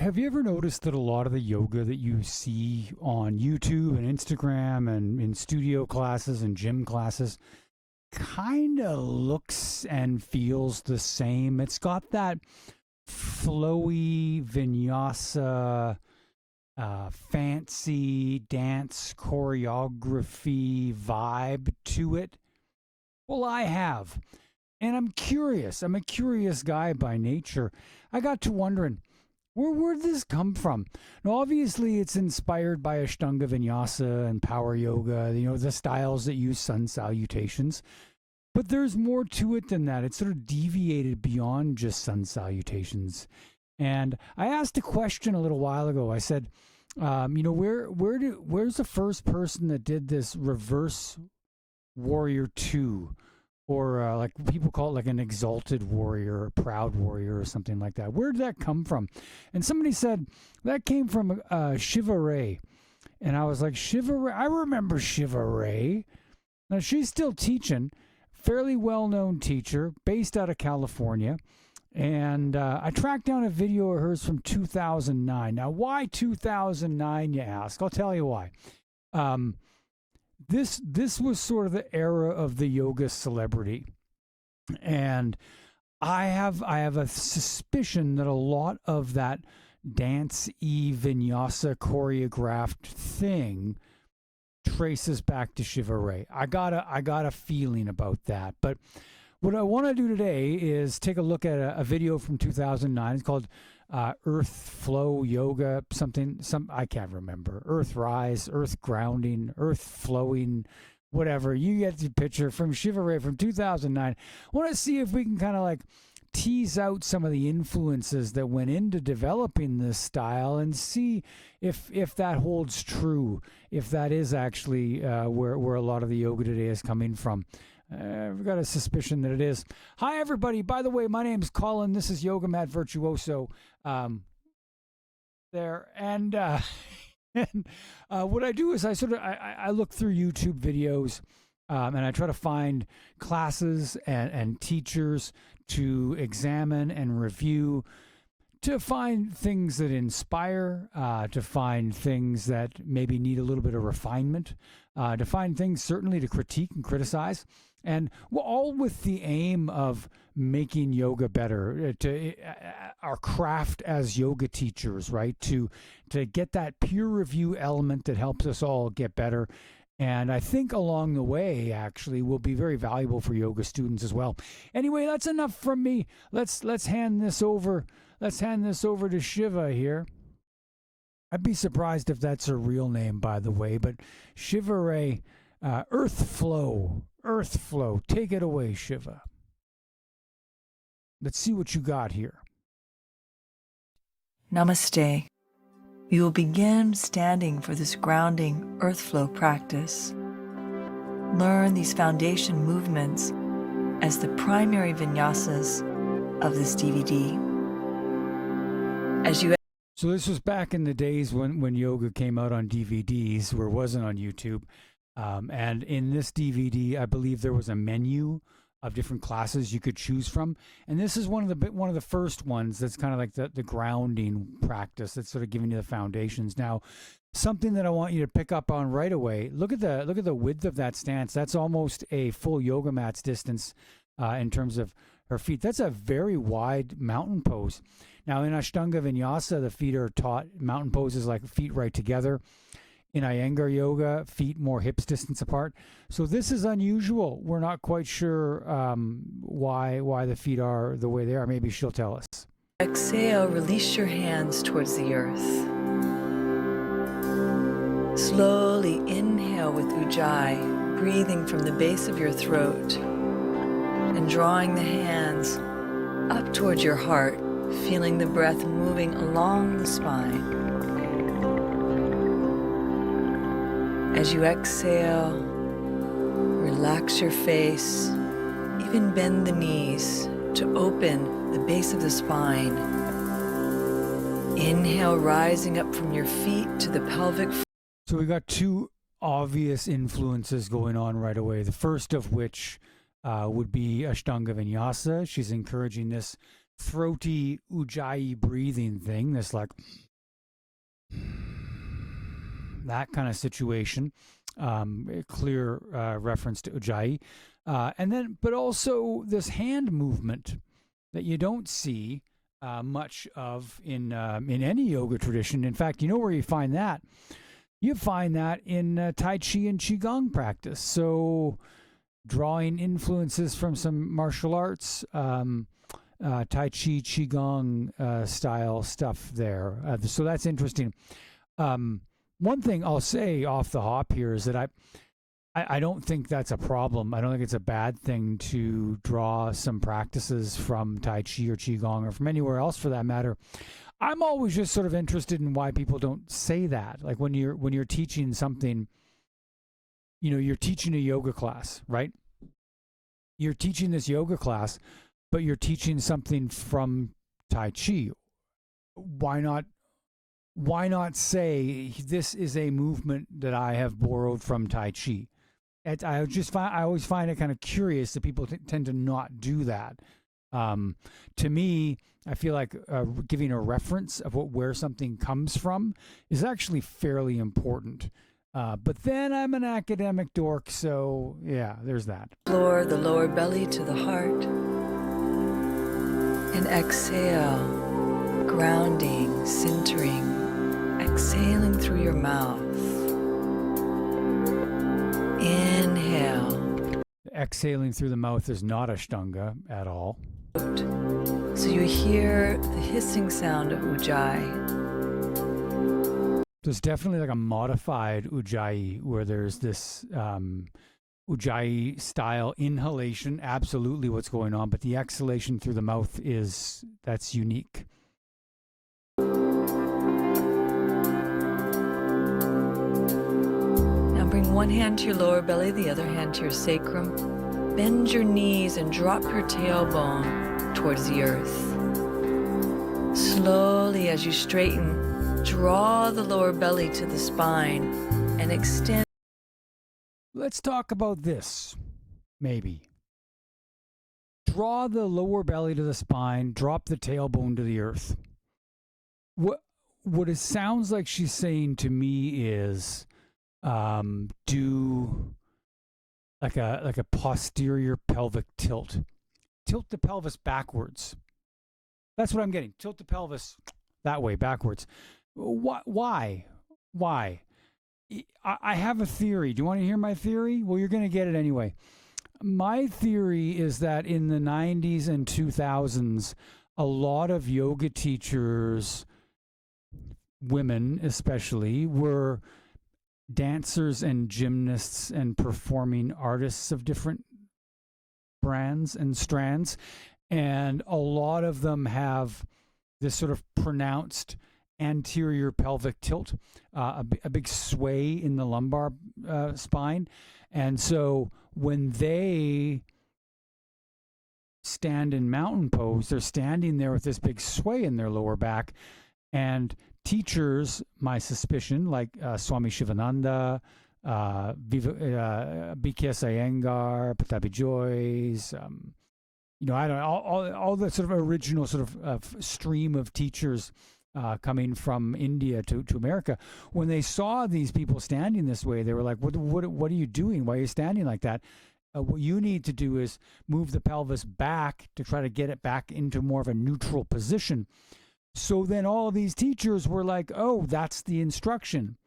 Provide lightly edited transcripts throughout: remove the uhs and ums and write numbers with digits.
Have you ever noticed that a lot of the yoga that you see on YouTube and Instagram and in studio classes and gym classes kind of looks and feels the same? It's got that flowy vinyasa, fancy dance choreography vibe to it. Well, I have. And I'm curious. I'm a curious guy by nature. I got to wondering, where did this come from? Now, obviously, it's inspired by Ashtanga Vinyasa and Power Yoga, the styles that use sun salutations. But there's more to it than that. It's sort of deviated beyond just sun salutations. And I asked a question a little while ago. I said, where's the first person that did this reverse warrior two? Or like people call it like an exalted warrior, a proud warrior, or something like that. Where did that come from? And somebody said that came from Shiva Ray. And I was like, Shiva Ray? I remember Shiva Ray. Now, she's still teaching, fairly well-known teacher, based out of California. And I tracked down a video of hers from 2009. Now, why 2009, you ask? I'll tell you why. This was sort of the era of the yoga celebrity, and I have a suspicion that a lot of that dance-y vinyasa choreographed thing traces back to Shiva Ray. I got a feeling about that. But what I want to do today is take a look at a video from 2009. It's called Earth Flow Yoga, I can't remember. Earth Rise, Earth Grounding, Earth Flowing, whatever. You get the picture from Shiva Ray from 2009. I want to see if we can kind of like tease out some of the influences that went into developing this style and see if that holds true, if that is actually where a lot of the yoga today is coming from. I've got a suspicion that it is. Hi, everybody. By the way, my name's Colin. This is Yoga Mat Virtuoso. There. And, what I do is I look through YouTube videos and I try to find classes and teachers to examine and review, to find things that inspire, to find things that maybe need a little bit of refinement, to find things certainly to critique and criticize. And all with the aim of making yoga better, to our craft as yoga teachers, right? To get that peer review element that helps us all get better. And I think along the way, actually, will be very valuable for yoga students as well. Anyway, that's enough from me. Let's hand this over. Let's hand this over to Shiva here. I'd be surprised if that's her real name, by the way. But Shiva Ray, Earth Flow. Take it away, Shiva. Let's see what you got here. Namaste. We will begin standing for this grounding earth flow practice. Learn these foundation movements as the primary vinyasas of this DVD. So this was back in the days when yoga came out on DVDs, where it wasn't on YouTube. And in this DVD, I believe there was a menu of different classes you could choose from. And this is one of the first ones that's kind of like the grounding practice that's sort of giving you the foundations. Now, something that I want you to pick up on right away, look at the width of that stance. That's almost a full yoga mat's distance in terms of her feet. That's a very wide mountain pose. Now, in Ashtanga Vinyasa, the feet are taught mountain poses like feet right together. In Iyengar Yoga, feet more hips distance apart. So this is unusual. We're not quite sure why the feet are the way they are. Maybe she'll tell us. Exhale, release your hands towards the earth. Slowly inhale with Ujjayi, breathing from the base of your throat and drawing the hands up towards your heart, feeling the breath moving along the spine. As you exhale, relax your face, even bend the knees to open the base of the spine. Inhale, rising up from your feet to the pelvic floor. So we got two obvious influences going on right away. The first of which would be Ashtanga Vinyasa. She's encouraging this throaty ujjayi breathing thing, this like that kind of situation. A clear reference to ujjayi. And then, but also this hand movement that you don't see much of in any yoga tradition. In fact, you know where you find that? You find that in Tai Chi and Qigong practice. So, drawing influences from some martial arts, Tai Chi, Qigong style stuff there. So that's interesting. One thing I'll say off the hop here is that I don't think that's a problem. I don't think it's a bad thing to draw some practices from Tai Chi or Qigong or from anywhere else for that matter. I'm always just sort of interested in why people don't say that. Like when you're teaching something, you're teaching a yoga class, right? You're teaching this yoga class, but you're teaching something from Tai Chi. Why not say this is a movement that I have borrowed from Tai Chi? I always find it kind of curious that people tend to not do that. To me, I feel like giving a reference of where something comes from is actually fairly important. But then I'm an academic dork, so yeah, there's that. Explore the lower belly to the heart. And exhale, grounding, centering, exhaling through your mouth. Inhale. Exhaling through the mouth is not Ashtanga at all. So you hear the hissing sound of Ujjayi. There's definitely like a modified Ujjayi where there's this Ujjayi style inhalation, absolutely what's going on, but the exhalation through the mouth that's unique. Now bring one hand to your lower belly, the other hand to your sacrum. Bend your knees and drop your tailbone towards the earth. Slowly, as you straighten, draw the lower belly to the spine and extend. Let's talk about this, maybe. Draw the lower belly to the spine, drop the tailbone to the earth. What it sounds like she's saying to me is do like a posterior pelvic tilt. Tilt the pelvis backwards. That's what I'm getting. Tilt the pelvis that way, backwards. Why? I have a theory. Do you want to hear my theory? Well, you're going to get it anyway. My theory is that in the 90s and 2000s, a lot of yoga teachers, women especially, were dancers and gymnasts and performing artists of different brands and strands. And a lot of them have this sort of pronounced anterior pelvic tilt, a big sway in the lumbar spine. And so when they stand in mountain pose, they're standing there with this big sway in their lower back. And teachers, my suspicion, like Swami Shivananda, B.K.S. Iyengar, Patabi Joyce, I don't know, all the sort of original sort of stream of teachers coming from India to America, when they saw these people standing this way, they were like, what are you doing? Why are you standing like that? What you need to do is move the pelvis back to try to get it back into more of a neutral position. So then all of these teachers were like, oh, that's the instruction.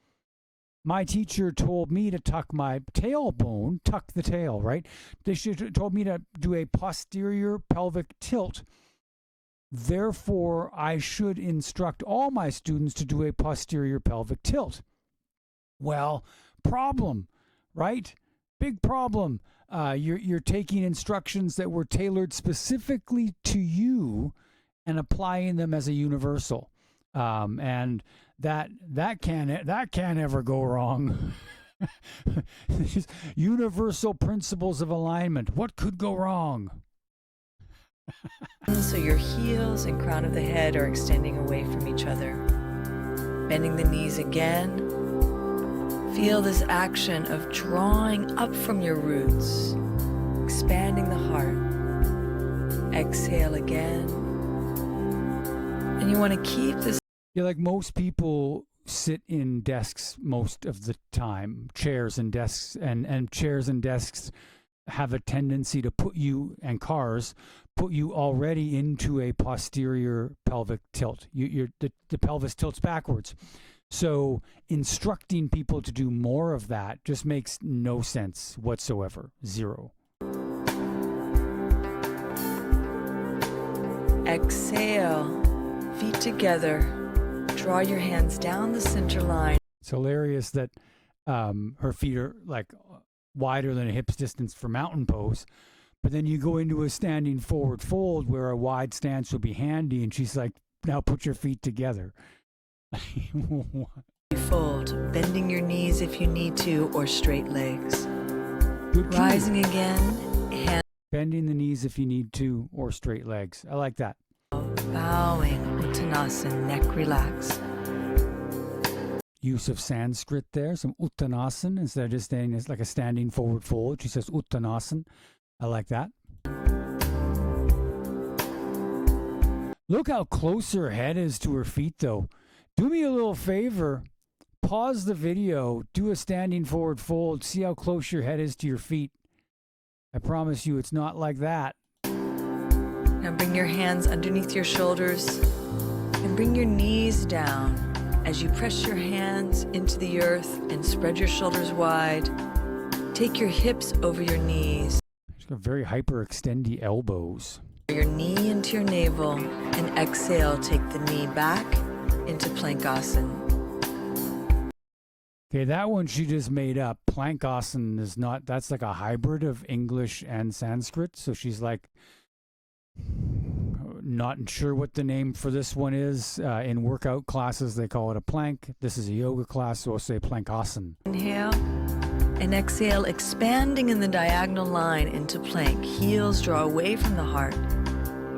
My teacher told me to tuck my tailbone, tuck the tail, right? They told me to do a posterior pelvic tilt. Therefore, I should instruct all my students to do a posterior pelvic tilt. Well, problem, right? Big problem. You're taking instructions that were tailored specifically to you and applying them as a universal, and that can't ever go wrong. These universal principles of alignment. What could go wrong? So your heels and crown of the head are extending away from each other. Bending the knees again. Feel this action of drawing up from your roots, expanding the heart. Exhale again. And you want to keep this. Yeah, like most people sit in desks most of the time, chairs and desks, and chairs and desks have a tendency to put you, and cars put you already into a posterior pelvic tilt. The pelvis tilts backwards. So instructing people to do more of that just makes no sense whatsoever. Zero. Exhale, feet together. Draw your hands down the center line. It's hilarious that her feet are like wider than a hip's distance for mountain pose. But then you go into a standing forward fold where a wide stance will be handy, and she's like, now put your feet together. Fold, bending your knees if you need to, or straight legs. Good cue. Rising again, hands Bending the knees if you need to, or straight legs. I like that. bowing, Uttanasana, neck relax. Use of Sanskrit there, some Uttanasana instead of just standing as like a standing forward fold. She says Uttanasana. I like that. Look how close her head is to her feet, though. Do me a little favor. Pause the video. Do a standing forward fold. See how close your head is to your feet. I promise you it's not like that. Now bring your hands underneath your shoulders and bring your knees down as you press your hands into the earth and spread your shoulders wide. Take your hips over your knees. She's got very hyperextendy elbows. Your knee into your navel, and exhale, take the knee back into Plankasana. Okay, that one she just made up. Plankasana is not, that's like a hybrid of English and Sanskrit. So she's like, not sure what the name for this one is. In workout classes, they call it a plank. This is a yoga class, so I'll say Plankasana. Inhale and exhale, expanding in the diagonal line into plank. Heels draw away from the heart.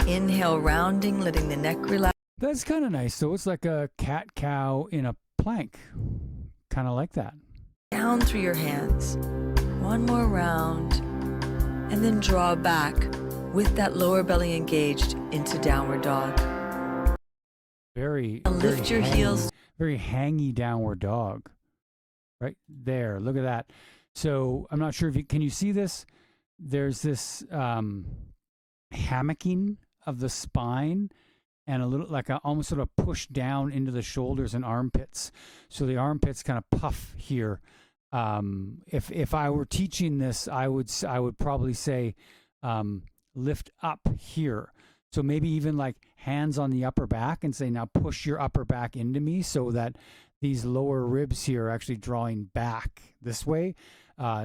Inhale, rounding, letting the neck relax. That's kind of nice. So it's like a cat-cow in a plank. Kind of like that. Down through your hands. One more round. And then draw back with that lower belly engaged into downward dog. Very, Lift your heels. Very hangy downward dog. Right there. Look at that. So I'm not sure if you can you see this? There's this hammocking of the spine and a little like a almost sort of push down into the shoulders and armpits. So the armpits kind of puff here. If I were teaching this, I would probably say lift up here. So maybe even like hands on the upper back and say, now push your upper back into me so that these lower ribs here are actually drawing back this way.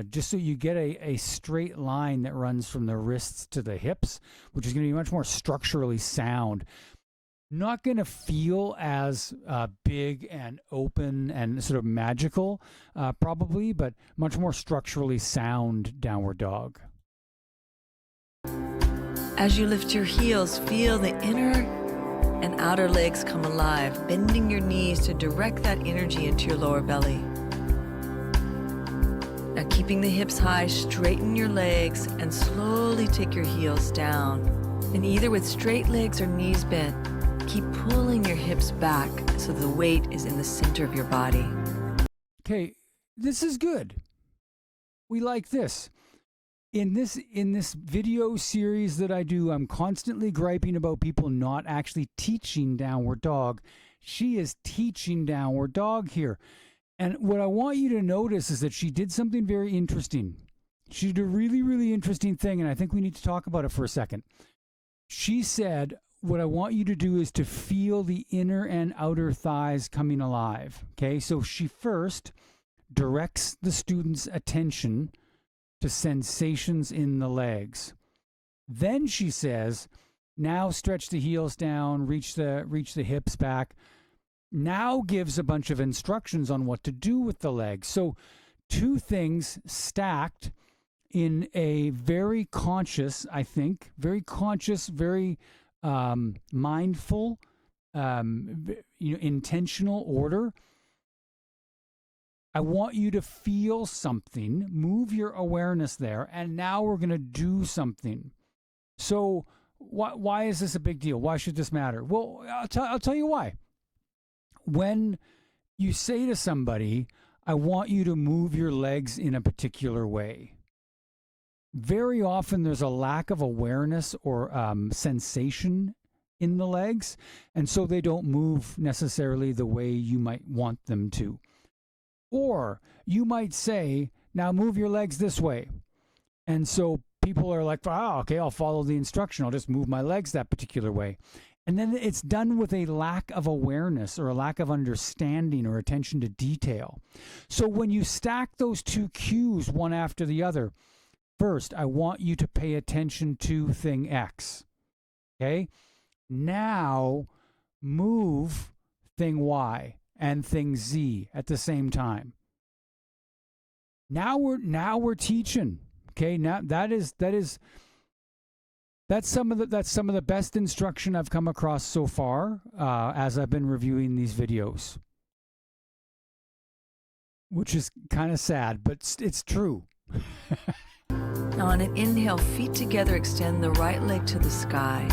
Just so you get a straight line that runs from the wrists to the hips, which is going to be much more structurally sound. Not going to feel as big and open and sort of magical, probably, but much more structurally sound downward dog. As you lift your heels, feel the inner and outer legs come alive, bending your knees to direct that energy into your lower belly. Now keeping the hips high, straighten your legs and slowly take your heels down. And either with straight legs or knees bent, keep pulling your hips back so the weight is in the center of your body. Okay, this is good. We like this. In this video series that I do, I'm constantly griping about people not actually teaching downward dog. She is teaching downward dog here. And what I want you to notice is that she did something very interesting. She did a really, really interesting thing, and I think we need to talk about it for a second. She said, what I want you to do is to feel the inner and outer thighs coming alive. Okay, so she first directs the student's attention to sensations in the legs. Then she says, now stretch the heels down, reach the hips back. Now gives a bunch of instructions on what to do with the legs. So two things stacked in a very conscious, I think, very conscious, very mindful, intentional order. I want you to feel something, move your awareness there, and now we're going to do something. So why is this a big deal? Why should this matter? Well, I'll tell you why. When you say to somebody, I want you to move your legs in a particular way, very often there's a lack of awareness or sensation in the legs, and so they don't move necessarily the way you might want them to. Or you might say, now move your legs this way. And so people are like, oh, okay, I'll follow the instruction. I'll just move my legs that particular way. And then it's done with a lack of awareness or a lack of understanding or attention to detail. So when you stack those two cues one after the other, first, I want you to pay attention to thing X. Okay? Now move thing Y and thing Z at the same time. Now we're teaching. Okay? Now that's some of the best instruction I've come across so far as I've been reviewing these videos. Which is kind of sad, but it's true. Now on an inhale, feet together, extend the right leg to the sky.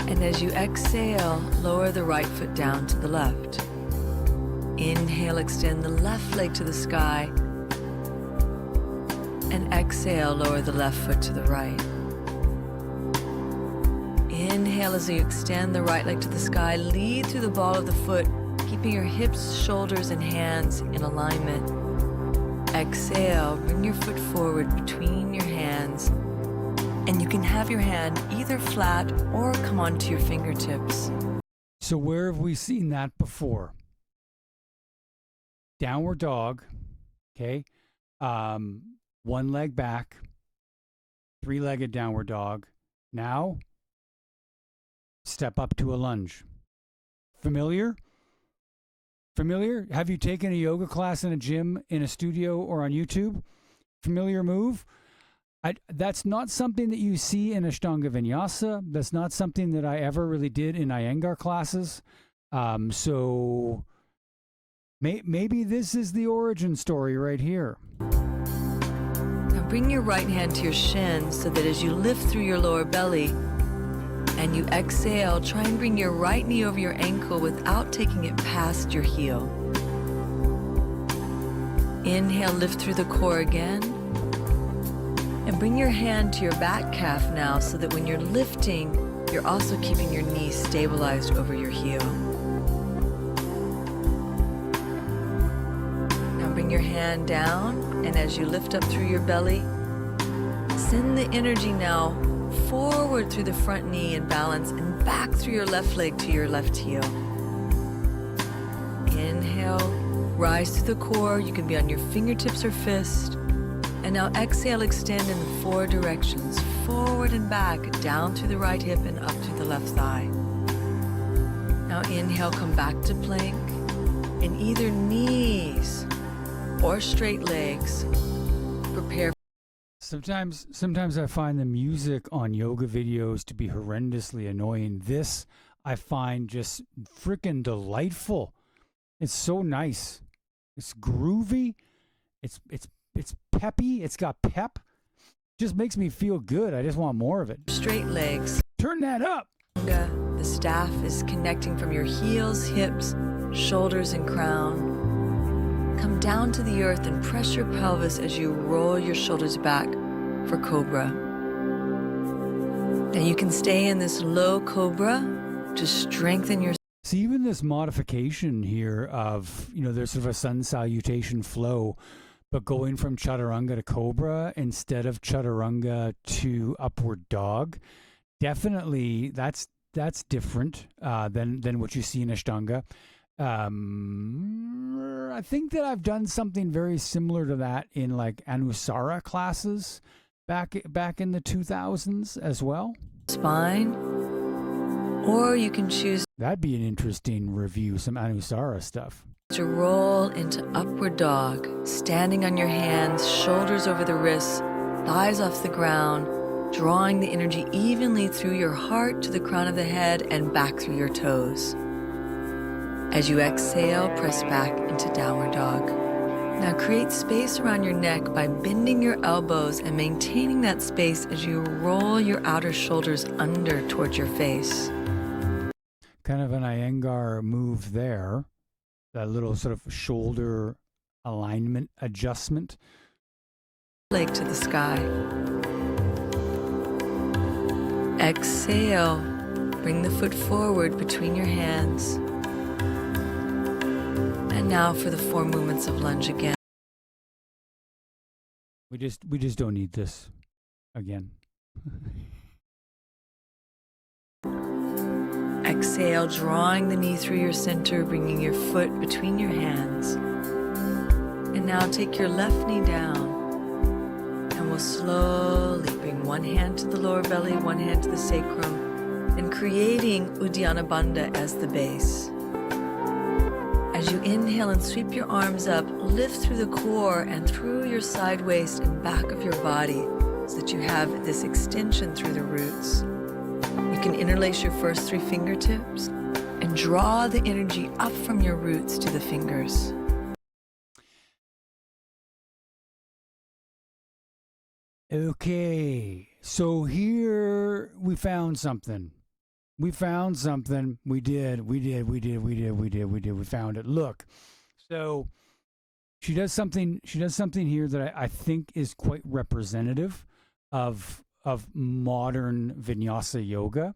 And as you exhale, lower the right foot down to the left. Inhale, extend the left leg to the sky. And exhale, lower the left foot to the right. Inhale as you extend the right leg to the sky, lead through the ball of the foot, keeping your hips, shoulders, and hands in alignment. Exhale, bring your foot forward between your hands, and you can have your hand either flat or come onto your fingertips. So where have we seen that before? Downward dog, okay? One leg back, three-legged downward dog. Now, step up to a lunge. Familiar? Familiar? Have you taken a yoga class in a gym, in a studio, or on YouTube? Familiar move? That's not something that you see in Ashtanga Vinyasa. That's not something that I ever really did in Iyengar classes. So maybe this is the origin story right here. Now bring your right hand to your shin so that as you lift through your lower belly and you exhale, try and bring your right knee over your ankle without taking it past your heel. Inhale, lift through the core again. And bring your hand to your back calf now so that when you're lifting, you're also keeping your knee stabilized over your heel. Now bring your hand down, and as you lift up through your belly, send the energy now forward through the front knee in balance and back through your left leg to your left heel. Inhale, rise to the core. You can be on your fingertips or fist. And now exhale, extend in the four directions, forward and back, down through the right hip and up through the left thigh. Now inhale, come back to plank, and either knees or straight legs, prepare. Sometimes I find the music on yoga videos to be horrendously annoying. This I find just freaking delightful. It's so nice. It's groovy. It's peppy. It's got pep. Just makes me feel good. I just want more of it. Straight legs. Turn that up. The staff is connecting from your heels, hips, shoulders, and crown. Come down to the earth and press your pelvis as you roll your shoulders back for cobra. Now you can stay in this low cobra to strengthen your. See, even this modification here of, there's sort of a sun salutation flow, but going from chaturanga to cobra instead of chaturanga to upward dog, definitely that's different than what you see in Ashtanga. I think that I've done something very similar to that in like Anusara classes back in the 2000s as well. Spine, or you can choose. That'd be an interesting review, some Anusara stuff. To roll into upward dog, standing on your hands, shoulders over the wrists, thighs off the ground, drawing the energy evenly through your heart to the crown of the head and back through your toes. As you exhale, press back into downward dog. Now create space around your neck by bending your elbows and maintaining that space as you roll your outer shoulders under towards your face. Kind of an Iyengar move there. That little sort of shoulder alignment adjustment. Leg to the sky. Exhale. Bring the foot forward between your hands. And now for the 4 movements of lunge again. We just don't need this again. Exhale, drawing the knee through your center, bringing your foot between your hands. And now take your left knee down. And we'll slowly bring one hand to the lower belly, one hand to the sacrum, and creating Uddiyana Bandha as the base. As you inhale and sweep your arms up, lift through the core and through your side waist and back of your body so that you have this extension through the roots. You can interlace your first 3 fingertips and draw the energy up from your roots to the fingers. Okay, so here we found something. We found something. We found it. Look. So she does something here that I think is quite representative of modern vinyasa yoga.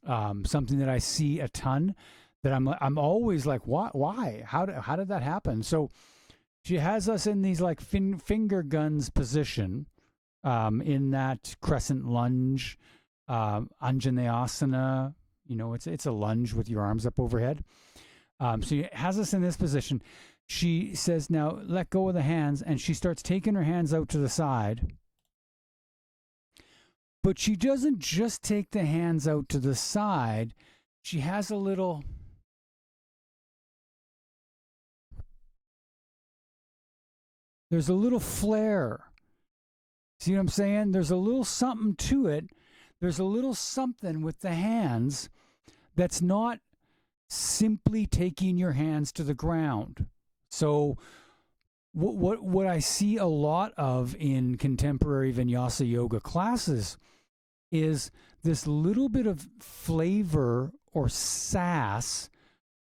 Something that I see a ton, that I'm always like, why? How did that happen? So she has us in these like finger guns position, in that crescent lunge, Anjaneyasana. You know, it's a lunge with your arms up overhead. So she has us in this position. She says, now let go of the hands, and she starts taking her hands out to the side. But she doesn't just take the hands out to the side. She has a little... There's a little flare. See what I'm saying? There's a little something to it. There's a little something with the hands that's not simply taking your hands to the ground. So what I see a lot of in contemporary vinyasa yoga classes is this little bit of flavor or sass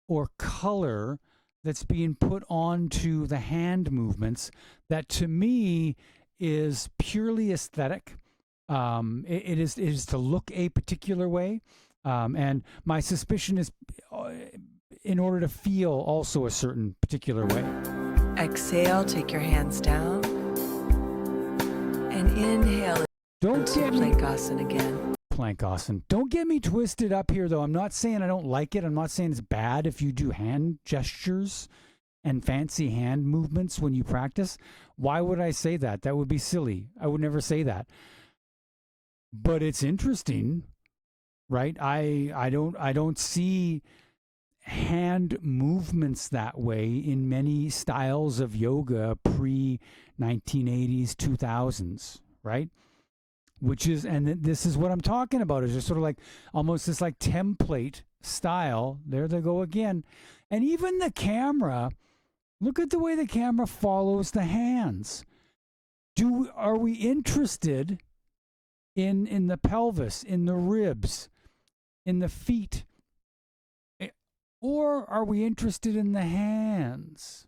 or color that's being put onto the hand movements that to me is purely aesthetic. It is to look a particular way. And my suspicion is in order to feel also a certain particular way. Exhale, take your hands down. And inhale. Don't get me Plankasana again. Plankasana. Don't get me twisted up here, though. I'm not saying I don't like it. I'm not saying it's bad if you do hand gestures and fancy hand movements when you practice. Why would I say that? That would be silly. I would never say that. But it's interesting, right? I don't see hand movements that way in many styles of yoga pre 1980s, 2000s, right? Which is, and this is what I'm talking about, is just sort of like almost this like template style. There they go again. And even the camera, look at the way the camera follows the hands. Are we interested in the pelvis, in the ribs, in the feet? Or are we interested in the hands?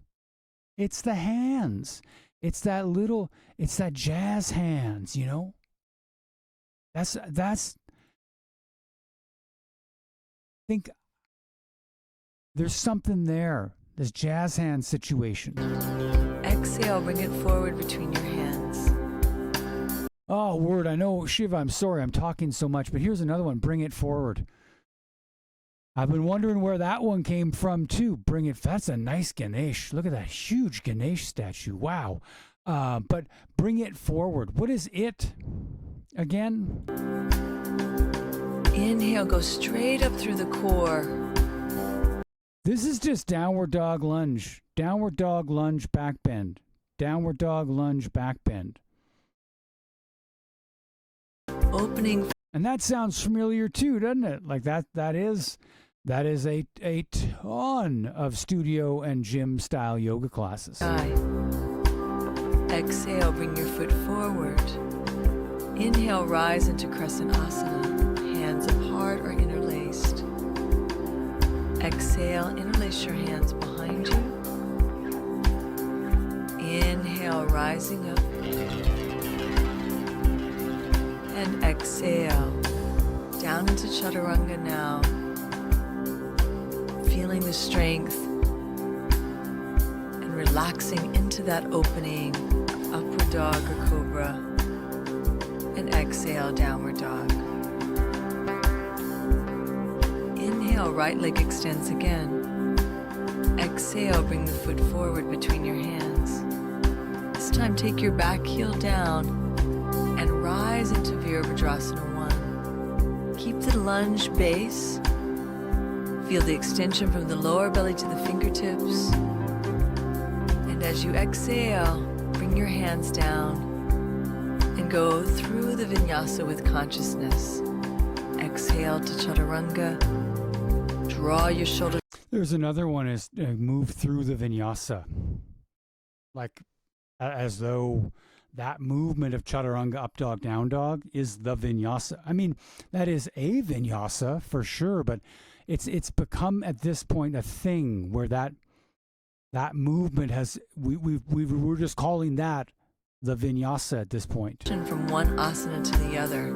It's the hands. It's that jazz hands, you know? That's I think there's something there. This jazz hand situation. Exhale, bring it forward between your hands. Oh, word. I know, Shiva, I'm sorry I'm talking so much, but here's another one. Bring it forward. I've been wondering where that one came from, too. Bring it. That's a nice Ganesh. Look at that huge Ganesh statue. Wow. But bring it forward. What is it again? Inhale, go straight up through the core. This is just downward dog lunge. Downward dog lunge, back bend. Downward dog lunge, back bend. Opening. And that sounds familiar too, doesn't it? Like that is That is a ton of studio and gym style yoga classes. Exhale, bring your foot forward. Inhale, rise into Crescent Asana. Hands apart or interlaced. Exhale, interlace your hands behind you. Inhale, rising up. And exhale, down into Chaturanga now. Feeling the strength and relaxing into that opening, upward dog or cobra. And exhale, downward dog. Inhale, right leg extends again. Exhale, bring the foot forward between your hands. This time, take your back heel down and rise into Virabhadrasana 1. Keep the lunge base. Feel the extension from the lower belly to the fingertips. And as you exhale, bring your hands down and go through the vinyasa with consciousness. Exhale to Chaturanga. Draw your shoulders. There's another one is move through the vinyasa. Like as though that movement of Chaturanga up dog down dog is the vinyasa. I mean, that is a vinyasa for sure, but it's become at this point a thing where that movement has we're just calling that the vinyasa at this point. From one asana to the other.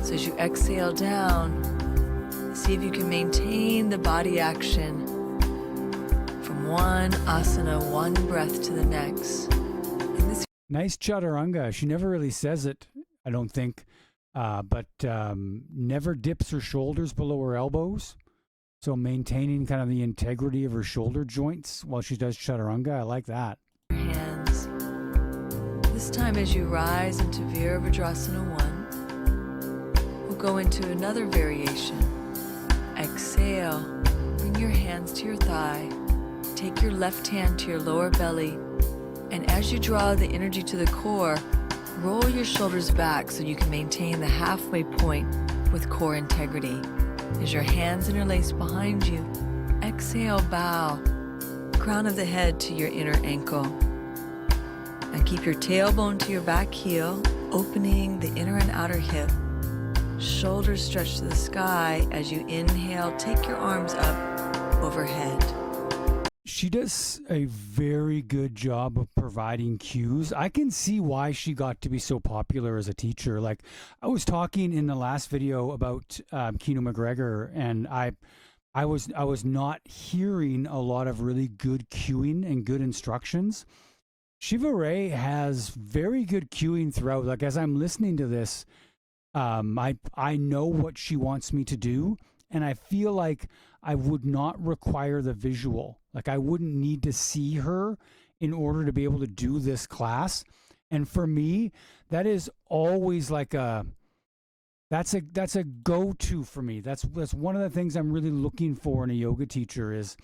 So as you exhale down, see if you can maintain the body action from one asana, one breath to the next. Nice Chaturanga. She never really says it, I don't think, but never dips her shoulders below her elbows. So maintaining kind of the integrity of her shoulder joints while she does Chaturanga. I like that. Hands. This time as you rise into Virabhadrasana 1, we'll go into another variation. Exhale. Bring your hands to your thigh. Take your left hand to your lower belly. And as you draw the energy to the core, roll your shoulders back so you can maintain the halfway point with core integrity. As your hands interlace behind you, exhale, bow, crown of the head to your inner ankle. And keep your tailbone to your back heel, opening the inner and outer hip. Shoulders stretch to the sky. As you inhale, take your arms up overhead. She does a very good job of providing cues. I can see why she got to be so popular as a teacher. Like I was talking in the last video about Keno McGregor, and I was not hearing a lot of really good cueing and good instructions. Shiva Ray has very good cueing throughout. Like as I'm listening to this, I know what she wants me to do, and I feel like I would not require the visual. Like I wouldn't need to see her in order to be able to do this class. And for me, that is always like that's a go-to for me. That's one of the things I'm really looking for in a yoga teacher is,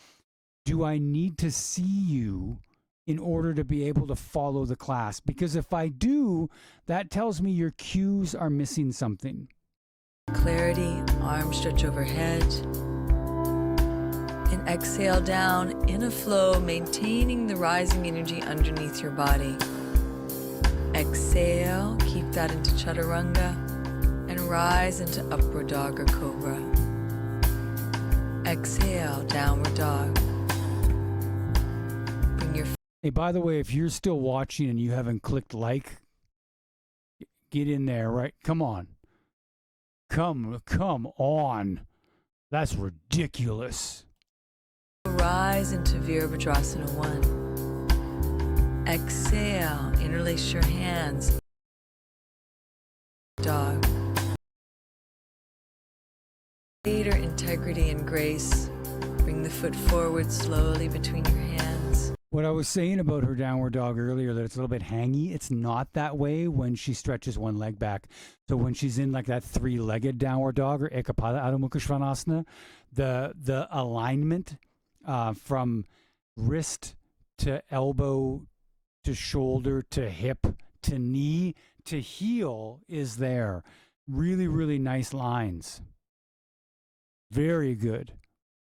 do I need to see you in order to be able to follow the class? Because if I do, that tells me your cues are missing something. Clarity, arms stretch overhead. And exhale down in a flow, maintaining the rising energy underneath your body. Exhale, keep that into Chaturanga, and rise into upward dog or cobra. Exhale, downward dog. Bring your... Hey, by the way, if you're still watching and you haven't clicked like, get in there, right? Come on. Come on. That's ridiculous. Rise into Virabhadrasana 1. Exhale, interlace your hands. Dog. Greater integrity and grace. Bring the foot forward slowly between your hands. What I was saying about her downward dog earlier, that it's a little bit hangy, it's not that way when she stretches one leg back. So when she's in like that three-legged downward dog or Ekapada Adho Mukha Svanasana, the alignment from wrist to elbow to shoulder to hip to knee to heel is there. Really, really nice lines. Very good.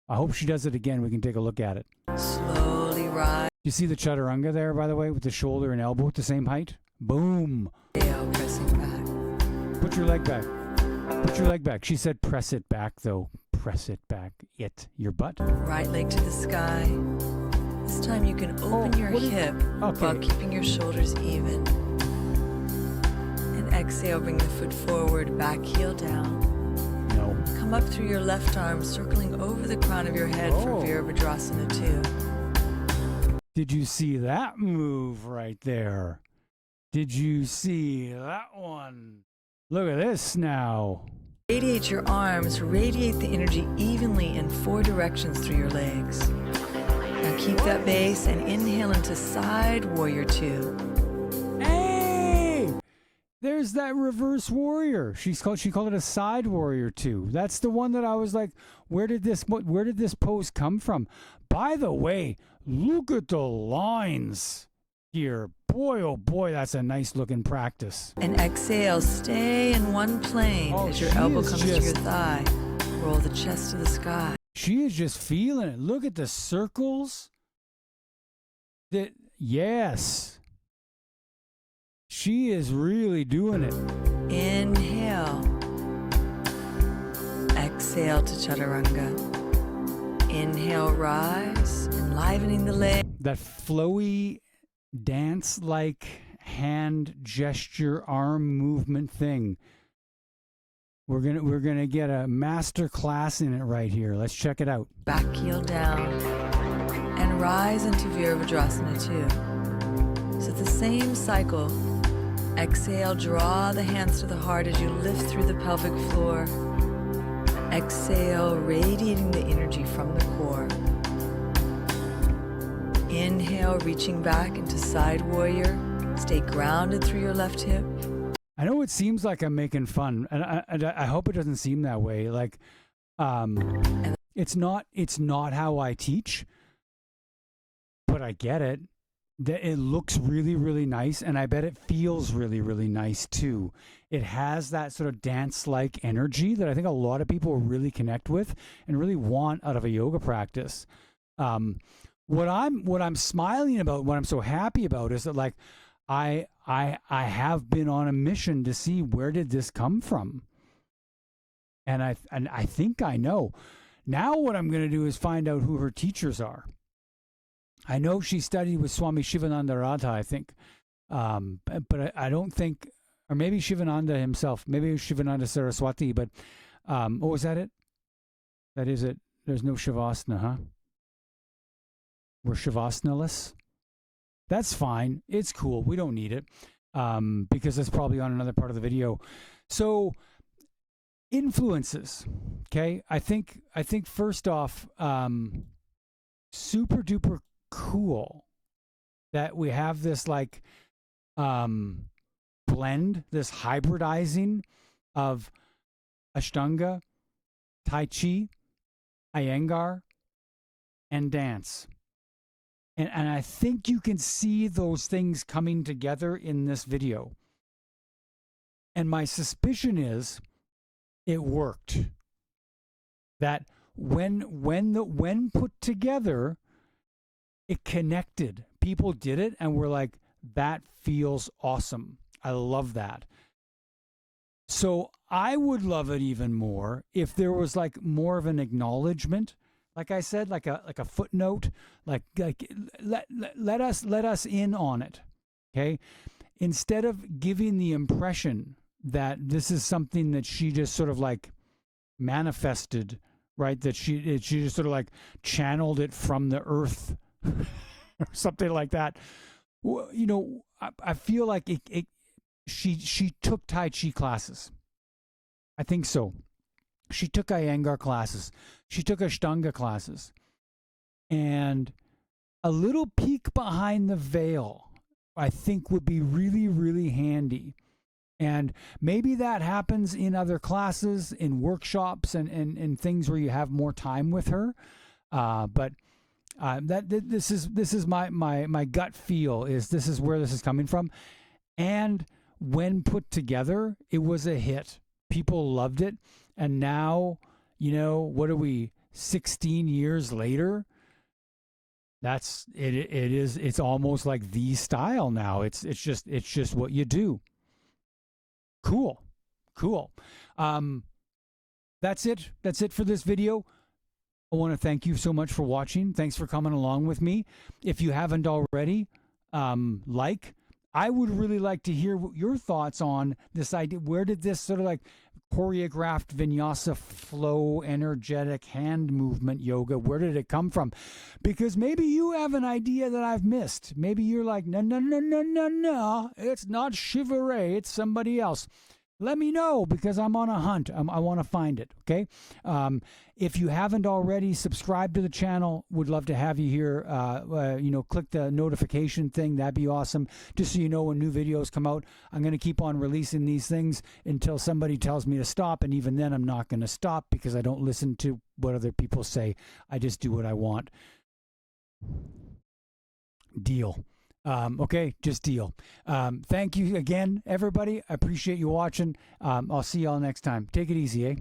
I hope she does it again. We can take a look at it. Slowly rise. You see the chaturanga there, by the way, with the shoulder and elbow at the same height? Boom. Pressing back. Put your leg back. Put your leg back. She said press it back, though. Press it back. Your butt. Right leg to the sky. This time you can open your hip while keeping your shoulders even. And exhale, bring the foot forward, back heel down. No. Come up through your left arm, circling over the crown of your head for Virabhadrasana 2. Did you see that move right there? Did you see that one? Look at this now. Radiate your arms, radiate the energy evenly in 4 directions through your legs. Now keep that base and inhale into side warrior 2. Hey! There's that reverse warrior. She called it a side warrior 2. That's the one that I was like, where did this pose come from? By the way, look at the lines here. Boy, oh boy, that's a nice looking practice. And exhale, stay in one plane as your elbow comes to your thigh. Roll the chest to the sky. She is just feeling it. Look at the circles. Yes. She is really doing it. Inhale. Exhale to chaturanga. Inhale, rise, enlivening the leg. That flowy dance-like hand gesture, arm movement thing. We're gonna get a master class in it right here. Let's check it out. Back heel down and rise into Virabhadrasana 2. So the same cycle. Exhale, draw the hands to the heart as you lift through the pelvic floor. Exhale, radiating the energy from the core. Inhale, reaching back into side warrior. Stay grounded through your left hip. I know it seems like I'm making fun, and I hope it doesn't seem that way. Like, it's not how I teach, but I get it. It looks really, really nice, and I bet it feels really, really nice too. It has that sort of dance-like energy that I think a lot of people really connect with and really want out of a yoga practice. What I'm smiling about, what I'm so happy about, is that like I have been on a mission to see where did this come from, and I think I know. Now what I'm going to do is find out who her teachers are. I know she studied with Swami Shivananda Radha, I think, but I don't think, or maybe Shivananda himself, maybe it was Shivananda Saraswati, but was that it? That is it. There's no Shavasana, huh? We're Shavasana-less? That's fine. It's cool. We don't need it because that's probably on another part of the video. So influences, okay? I think first off, super duper cool that we have this like blend, this hybridizing of Ashtanga, Tai Chi, Iyengar, and dance. And I think you can see those things coming together in this video. And my suspicion is it worked. That when put together, it connected. People did it and were like, that feels awesome. I love that. So I would love it even more if there was like more of an acknowledgement. Like I said, like a footnote, like let us in on it, okay? Instead of giving the impression that this is something that she just sort of like manifested, right? That she just sort of like channeled it from the earth or something like that. You know, I feel like she took Tai Chi classes. I think so. She took Iyengar classes. She took Ashtanga classes. And a little peek behind the veil, I think, would be really, really handy. And maybe that happens in other classes, in workshops, and things where you have more time with her. But this is my gut feel, is this is where this is coming from. And when put together, it was a hit. People loved it. And now, you know, what are we, 16 years later, it's almost like the style now. It's just what you do. Cool. That's it for this video. I want to thank you so much for watching. Thanks for coming along with me. If you haven't already, I would really like to hear your thoughts on this idea. Where did this sort of like choreographed vinyasa flow, energetic hand movement yoga, where did it come from? Because maybe you have an idea that I've missed. Maybe you're like, no, it's not Shiva Ray, it's somebody else. Let me know, because I'm on a hunt. I want to find it, okay? If you haven't already, subscribe to the channel. Would love to have you here. Click the notification thing. That'd be awesome, just so you know when new videos come out. I'm going to keep on releasing these things until somebody tells me to stop, and even then I'm not going to stop, because I don't listen to what other people say. I just do what I want. Deal. Okay, just deal. Thank you again, everybody. I appreciate you watching. I'll see y'all next time. Take it easy, eh?